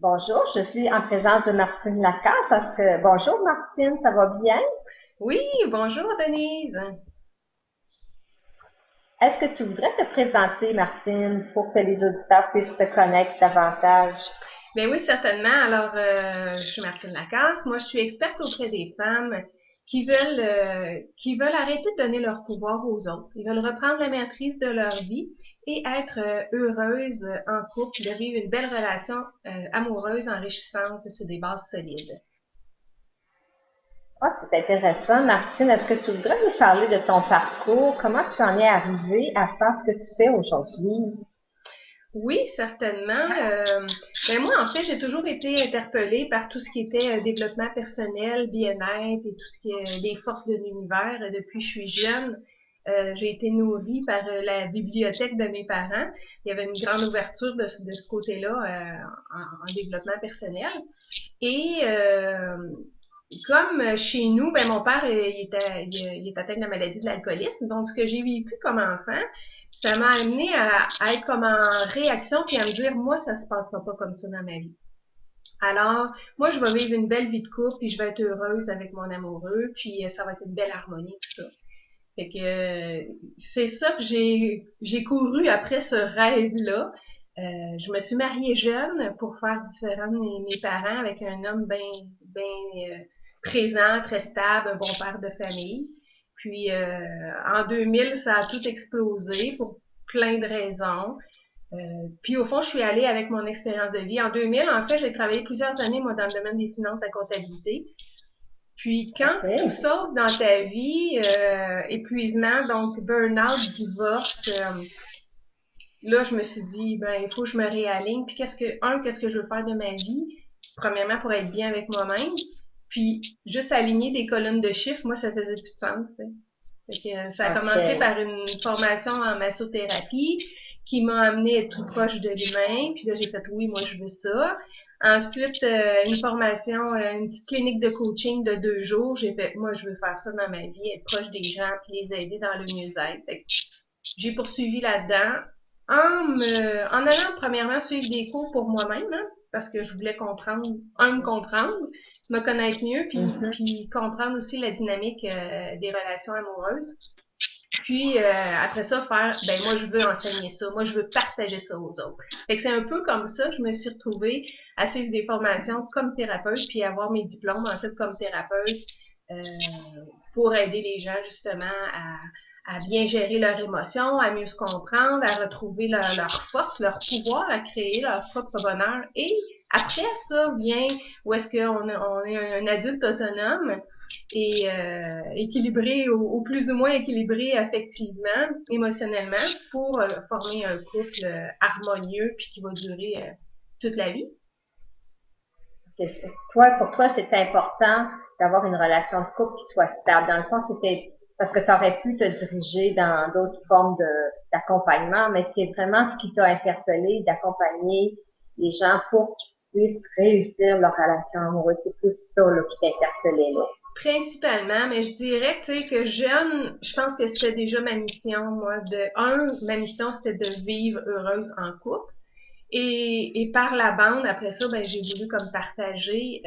Bonjour, je suis en présence de Martine Lacasse. Bonjour Martine, ça va bien? Oui, bonjour Denise. Est-ce que tu voudrais te présenter, Martine, pour que les auditeurs puissent te connaître davantage? Ben oui, certainement. Alors, je suis Martine Lacasse. Moi, je suis experte auprès des femmes qui veulent arrêter de donner leur pouvoir aux autres. Ils veulent reprendre la maîtrise de leur vie et être heureuses en couple, de vivre une belle relation amoureuse enrichissante sur des bases solides. Ah, c'est intéressant. Martine, est-ce que tu voudrais nous parler de ton parcours? Comment tu en es arrivée à faire ce que tu fais aujourd'hui? Oui, certainement. Ben moi, en fait, j'ai toujours été interpellée par tout ce qui était développement personnel, bien-être et tout ce qui est les forces de l'univers. Depuis que je suis jeune, j'ai été nourrie par la bibliothèque de mes parents. Il y avait une grande ouverture de ce côté-là en développement personnel. Et comme chez nous, ben mon père il est atteint de la maladie de l'alcoolisme. Donc, ce que j'ai vécu comme enfant, ça m'a amené à être comme en réaction puis à me dire, moi, ça se passera pas comme ça dans ma vie. Alors, moi, je vais vivre une belle vie de couple, puis je vais être heureuse avec mon amoureux, puis ça va être une belle harmonie, tout ça. Fait que c'est ça que j'ai couru après ce rêve-là. Je me suis mariée jeune pour faire différent de mes parents avec un homme bien présent, très stable, un bon père de famille. Puis en 2000, ça a tout explosé pour plein de raisons. Puis au fond, je suis allée avec mon expérience de vie. En 2000, en fait, j'ai travaillé plusieurs années, moi, dans le domaine des finances, de la comptabilité. Puis quand tout OK. saute dans ta vie, épuisement, donc burn-out, divorce, là je me suis dit ben il faut que je me réaligne. Puis qu'est-ce que je veux faire de ma vie? Premièrement pour être bien avec moi-même, puis juste aligner des colonnes de chiffres, moi ça faisait plus de sens. T'sais. Fait que, ça a commencé OK. par une formation en massothérapie qui m'a amené à être tout proche de l'humain. Puis là, j'ai fait oui, moi je veux ça. Ensuite, une formation, une petite clinique de coaching de 2 jours. J'ai fait moi je veux faire ça dans ma vie, être proche des gens puis les aider dans le mieux-être. Fait que j'ai poursuivi là-dedans en allant premièrement suivre des cours pour moi-même, hein, parce que je voulais comprendre, me comprendre, me connaître mieux, Mhm. puis comprendre aussi la dynamique des relations amoureuses. Puis après ça, faire, ben moi je veux enseigner ça, moi je veux partager ça aux autres. Fait que c'est un peu comme ça que je me suis retrouvée à suivre des formations comme thérapeute, puis avoir mes diplômes en fait comme thérapeute euh, pour aider les gens justement à bien gérer leurs émotions, à mieux se comprendre, à retrouver leur force, leur pouvoir, à créer leur propre bonheur. Et après ça vient où est-ce on est un adulte autonome et équilibré ou plus ou moins équilibré affectivement, émotionnellement, pour former un couple harmonieux puis qui va durer toute la vie. OK. Pour toi, c'est important d'avoir une relation de couple qui soit stable. Dans le fond, c'était parce que tu aurais pu te diriger dans d'autres formes d'accompagnement, mais c'est vraiment ce qui t'a interpellé d'accompagner les gens pour qu'ils puissent réussir leur relation amoureuse. C'est plus ça là, qui t'a interpellé là. Principalement, mais je dirais, tu sais, que jeune, je pense que c'était déjà ma mission, moi, ma mission, c'était de vivre heureuse en couple. Et par la bande, après ça, ben, j'ai voulu comme partager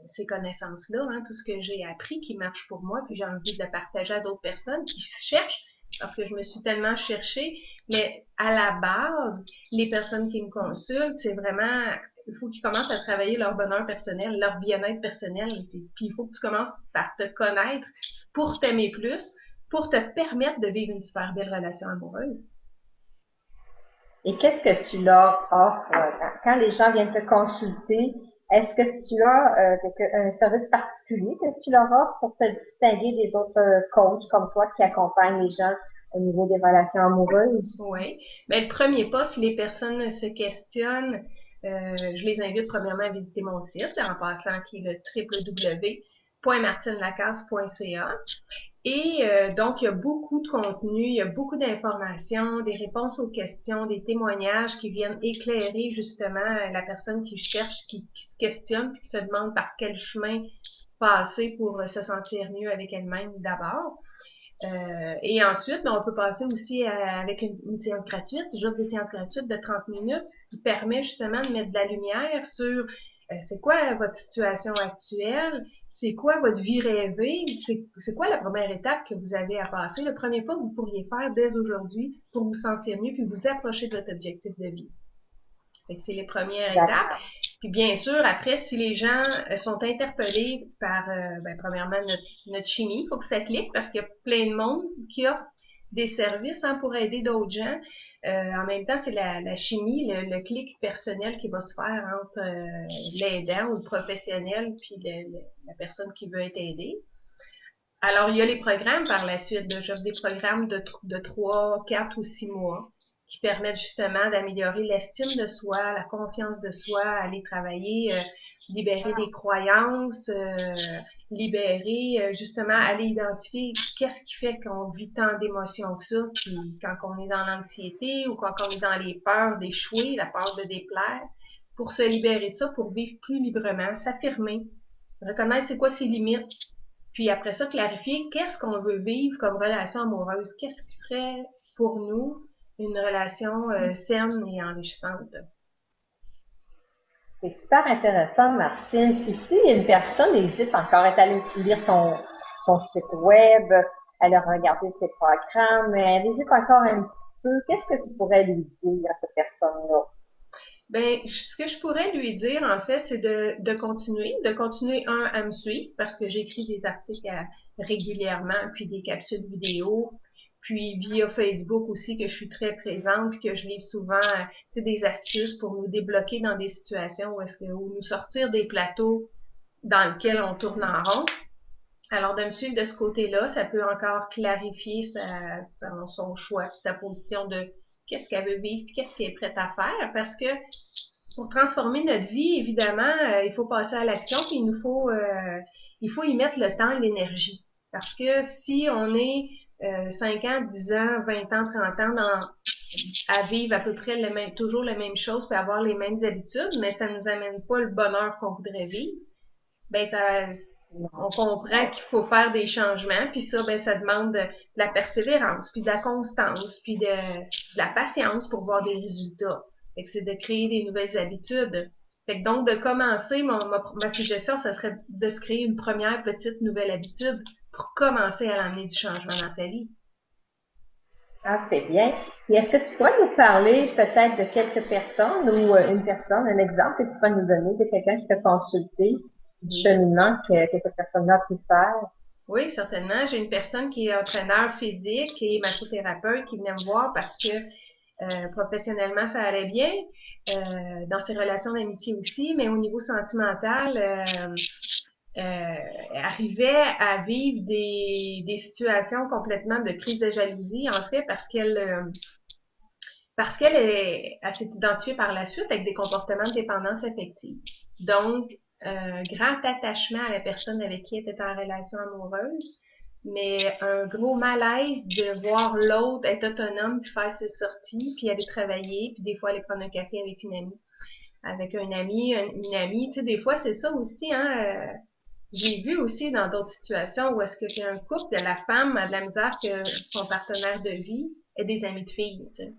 ces connaissances-là, hein, tout ce que j'ai appris qui marche pour moi, puis j'ai envie de le partager à d'autres personnes qui se cherchent, parce que je me suis tellement cherchée. Mais à la base, les personnes qui me consultent, c'est vraiment, il faut qu'ils commencent à travailler leur bonheur personnel, leur bien-être personnel, puis il faut que tu commences par te connaître pour t'aimer plus, pour te permettre de vivre une super belle relation amoureuse. Et qu'est-ce que tu leur offres quand les gens viennent te consulter? Est-ce que tu as un service particulier que tu leur offres pour te distinguer des autres coachs comme toi qui accompagnent les gens au niveau des relations amoureuses? Oui. Ben, le premier pas, si les personnes se questionnent, je les invite premièrement à visiter mon site, en passant qui est le www.martinelacasse.ca. Et donc, il y a beaucoup de contenu, il y a beaucoup d'informations, des réponses aux questions, des témoignages qui viennent éclairer justement la personne qui cherche, qui se questionne, puis qui se demande par quel chemin passer pour se sentir mieux avec elle-même d'abord. Et ensuite, ben, on peut passer aussi avec une séance gratuite. J'offre des séances gratuites de 30 minutes, ce qui permet justement de mettre de la lumière sur c'est quoi votre situation actuelle, c'est quoi votre vie rêvée, c'est quoi la première étape que vous avez à passer, le premier pas que vous pourriez faire dès aujourd'hui pour vous sentir mieux puis vous approcher de votre objectif de vie. Fait que c'est les premières étapes. D'accord. Puis bien sûr, après, si les gens sont interpellés par, ben, premièrement, notre chimie, il faut que ça clique parce qu'il y a plein de monde qui offre des services hein, pour aider d'autres gens. En même temps, c'est la chimie, le clic personnel qui va se faire entre l'aidant ou le professionnel puis la personne qui veut être aidée. Alors, il y a les programmes par la suite. J'offre des programmes de 3, 4 ou 6 mois qui permettent justement d'améliorer l'estime de soi, la confiance de soi, aller travailler, libérer des croyances, libérer, justement, aller identifier qu'est-ce qui fait qu'on vit tant d'émotions que ça, puis quand on est dans l'anxiété ou quand on est dans les peurs d'échouer, la peur de déplaire, pour se libérer de ça, pour vivre plus librement, s'affirmer, reconnaître c'est quoi ses limites, puis après ça, clarifier qu'est-ce qu'on veut vivre comme relation amoureuse, qu'est-ce qui serait pour nous une relation saine et enrichissante. C'est super intéressant, Martine. Puis si une personne hésite encore, est allée lire ton site web, elle a regardé ses programmes, mais elle hésite encore un petit peu, qu'est-ce que tu pourrais lui dire à cette personne-là? Ben, ce que je pourrais lui dire, en fait, c'est de continuer, à me suivre, parce que j'écris des articles régulièrement, puis des capsules vidéo, puis via Facebook aussi, que je suis très présente, puis que je lis souvent, tu sais, des astuces pour nous débloquer dans des situations où nous sortir des plateaux dans lesquels on tourne en rond. Alors, de me suivre de ce côté-là, ça peut encore clarifier son choix, puis sa position de qu'est-ce qu'elle veut vivre, puis qu'est-ce qu'elle est prête à faire, parce que pour transformer notre vie, évidemment, il faut passer à l'action, puis il faut y mettre le temps et l'énergie. Parce que si on est 5 ans, 10 ans, 20 ans, 30 ans à vivre à peu près toujours la même chose, puis avoir les mêmes habitudes, mais ça nous amène pas le bonheur qu'on voudrait vivre, ben on comprend qu'il faut faire des changements, puis ça, ben ça demande de la persévérance, puis de la constance, puis de la patience pour voir des résultats. Fait que c'est de créer des nouvelles habitudes. Fait que donc de commencer, ma suggestion, ça serait de se créer une première petite nouvelle habitude pour commencer à l'amener du changement dans sa vie. Ah, c'est bien. Et est-ce que tu pourrais nous parler peut-être de quelques personnes ou une personne, un exemple que tu pourrais nous donner de quelqu'un qui t'a consulté, du Oui. cheminement que cette personne-là a pu faire? Oui, certainement. J'ai une personne qui est entraîneur physique et massothérapeute qui venait me voir parce que professionnellement, ça allait bien, dans ses relations d'amitié aussi, mais au niveau sentimental, arrivait à vivre des situations complètement de crise de jalousie, en fait, elle s'est identifiée par la suite avec des comportements de dépendance affective. Donc, grand attachement à la personne avec qui elle était en relation amoureuse, mais un gros malaise de voir l'autre être autonome, puis faire ses sorties, puis aller travailler, puis des fois aller prendre un café avec une amie. Avec un ami, une amie, tu sais, des fois c'est ça aussi, hein. J'ai vu aussi dans d'autres situations où est-ce que tu as un couple, la femme a de la misère que son partenaire de vie ait des amis de filles, tu sais.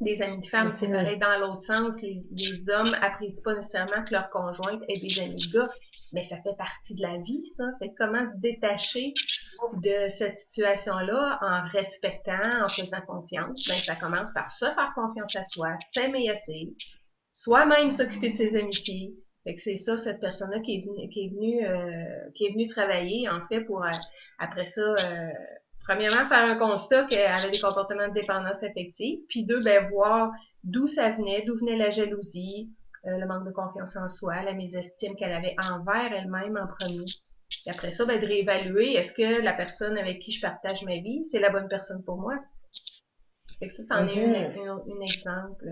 Des amis de femmes, c'est Mhm. pareil dans l'autre sens. Les hommes apprécient pas nécessairement que leur conjointe ait des amis de gars, mais ça fait partie de la vie, ça. Fait que comment se détacher de cette situation-là en respectant, en faisant confiance? Ben, ça commence par se faire confiance à soi, s'aimer assez, soi-même s'occuper de ses amitiés. Fait que c'est ça, cette personne-là qui est venue travailler, en fait, pour après ça, premièrement, faire un constat qu'elle avait des comportements de dépendance affective, puis deux, ben, voir d'où ça venait, d'où venait la jalousie, le manque de confiance en soi, la mésestime qu'elle avait envers elle-même en premier. Et après ça, ben, de réévaluer, est-ce que la personne avec qui je partage ma vie, c'est la bonne personne pour moi? Fait que ça, c'en est Mhm. un exemple.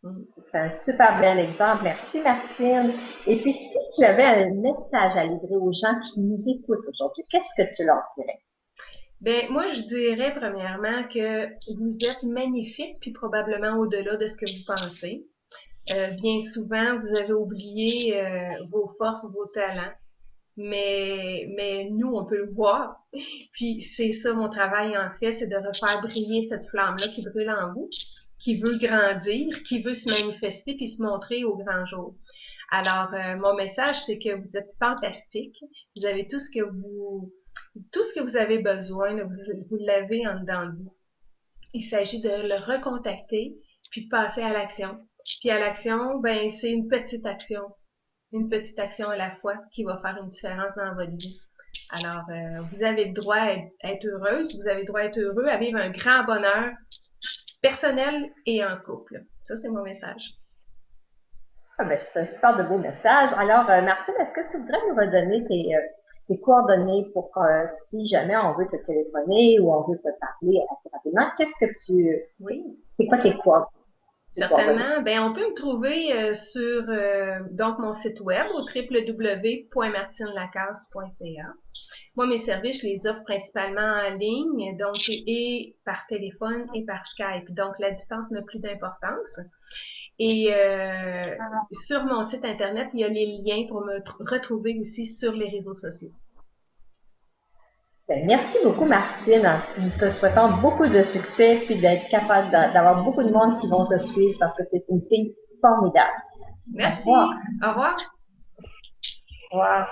Mm. C'est un super bel exemple. Merci, Martine. Et puis, si tu avais un message à livrer aux gens qui nous écoutent aujourd'hui, qu'est-ce que tu leur dirais? Ben, moi, je dirais premièrement que vous êtes magnifique, puis probablement au-delà de ce que vous pensez. Bien souvent, vous avez oublié vos forces, vos talents. mais nous, on peut le voir. Puis c'est ça mon travail en fait, c'est de refaire briller cette flamme-là qui brûle en vous, qui veut grandir, qui veut se manifester puis se montrer au grand jour. Alors, mon message, c'est que vous êtes fantastique. Vous avez tout ce que vous avez besoin, là, vous l'avez en dedans de vous. Il s'agit de le recontacter puis de passer à l'action. Puis à l'action, ben, c'est une petite action à la fois qui va faire une différence dans votre vie. Alors, vous avez le droit à être heureuse, vous avez le droit à être heureux, à vivre un grand bonheur personnel et en couple. Ça, c'est mon message. Ah ben, c'est un super de beau message. Alors, Martine, est-ce que tu voudrais nous redonner tes coordonnées pour si jamais on veut te téléphoner ou on veut te parler assez rapidement, Oui, c'est quoi tes coordonnées? certainement. Ben, on peut me trouver sur donc mon site web au www.martinelacasse.ca. Moi, mes services, je les offre principalement en ligne, donc et par téléphone et par Skype. Donc, la distance n'a plus d'importance. Et sur mon site internet, il y a les liens pour me retrouver aussi sur les réseaux sociaux. Ben, merci beaucoup, Martine. Nous te souhaitons beaucoup de succès puis d'être capable d'avoir beaucoup de monde qui vont te suivre parce que c'est une fille formidable. Au revoir. Merci. Au revoir. Au revoir.